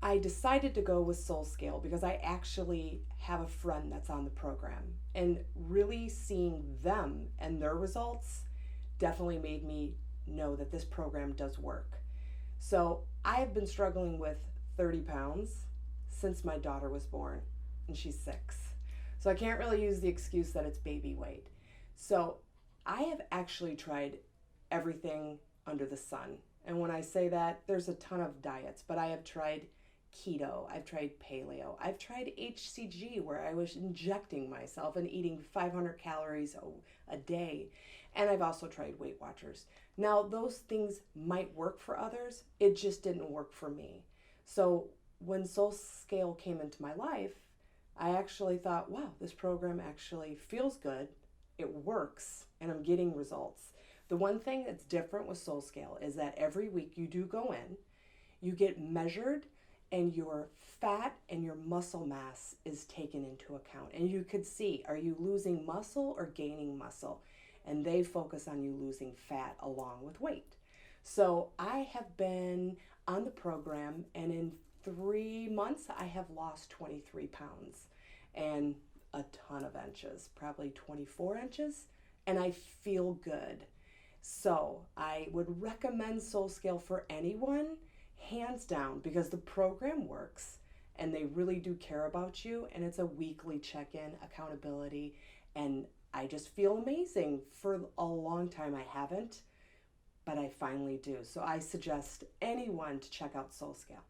I decided to go with SoulScale because I actually have a friend that's on the program. And really seeing them and their results definitely made me know that this program does work. So I have been struggling with 30 pounds since my daughter was born, and she's 6. So I can't really use the excuse that it's baby weight. So I have actually tried everything under the sun. And when I say that, there's a ton of diets, but I have tried keto, I've tried paleo, I've tried HCG where I was injecting myself and eating 500 calories a day, and I've also tried Weight Watchers. Now, those things might work for others, it just didn't work for me. So when SoulScale came into my life, I actually thought, wow, this program actually feels good, it works, and I'm getting results. The one thing that's different with SoulScale is that every week you do go in, you get measured, and your fat and your muscle mass is taken into account. And you could see, are you losing muscle or gaining muscle? And they focus on you losing fat along with weight. So I have been on the program, and in 3 months, I have lost 23 pounds and a ton of inches, probably 24 inches, and I feel good. So I would recommend SoulScale for anyone, hands down, because the program works and they really do care about you, and it's a weekly check-in, accountability, and I just feel amazing. For a long time I haven't, but I finally do. So I suggest anyone to check out SoulScale.